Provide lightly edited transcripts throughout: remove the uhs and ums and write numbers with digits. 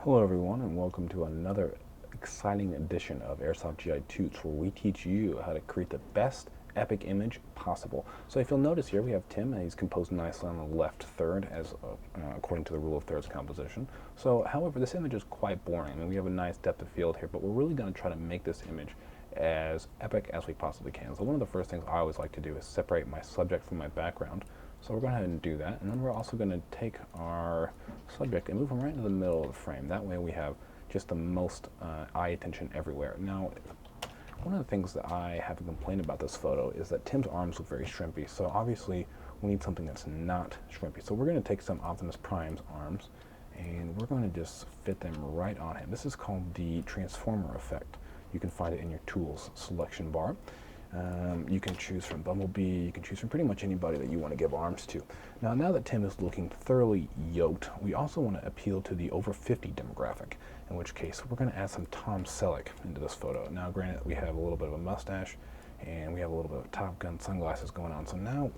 Hello everyone and welcome to another exciting edition of Airsoft GI Toots, where we teach you how to create the best epic image possible. So if you'll notice here we have Tim, and he's composed nicely on the left third as according to the rule of thirds composition. So however, this image is quite boring. I mean, we have a nice depth of field here, but we're really going to try to make this image as epic as we possibly can. So one of the first things I always like to do is separate my subject from my background. So we're going to go ahead and do that, and then we're also going to take our subject and move them right into the middle of the frame. That way we have just the most eye attention everywhere. Now, one of the things that I have a complaint about this photo is that Tim's arms look very shrimpy, so obviously we need something that's not shrimpy. So we're going to take some Optimus Prime's arms, and we're going to just fit them right on him. This is called the transformer effect. You can find it in your tools selection bar. You can choose from Bumblebee, you can choose from pretty much anybody that you want to give arms to. Now that Tim is looking thoroughly yoked, we also want to appeal to the over 50 demographic, in which case we're going to add some Tom Selleck into this photo. Now granted, we have a little bit of a mustache, and we have a little bit of Top Gun sunglasses going on. So now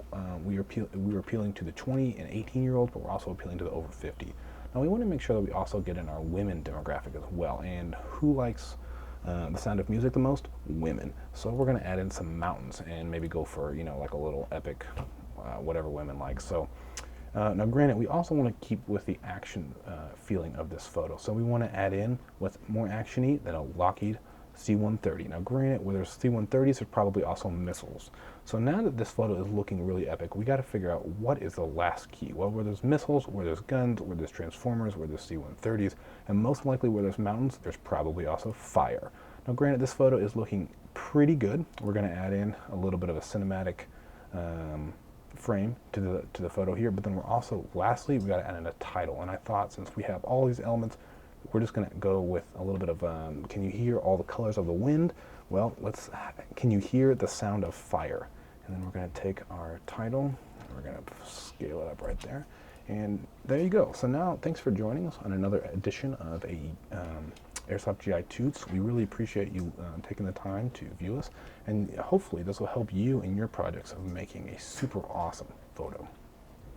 we're appealing to the 20 and 18-year-olds, but we're also appealing to the over 50. Now we want to make sure that we also get in our women demographic as well. And who likes the sound of music the most? Women. So we're going to add in some mountains and maybe go for, like a little epic, whatever women like. So now granted, we also want to keep with the action feeling of this photo. So we want to add in what's more actiony than a Lockheed C-130. Now granted, where there's C-130s, there's probably also missiles. So now that this photo is looking really epic, we got to figure out what is the last key. Well, where there's missiles, where there's guns, where there's transformers, where there's C-130s, and most likely where there's mountains, there's probably also fire. Now granted, this photo is looking pretty good. We're going to add in a little bit of a cinematic frame to the photo here, but then we're also, lastly, we got to add in a title. And I thought, since we have all these elements, we're just going to go with a little bit of, can you hear all the colors of the wind? Well, can you hear the sound of fire? And then we're going to take our title, and we're going to scale it up right there. And there you go. So now, thanks for joining us on another edition of a Airsoft GI Toots. We really appreciate you taking the time to view us, and hopefully this will help you in your projects of making a super awesome photo.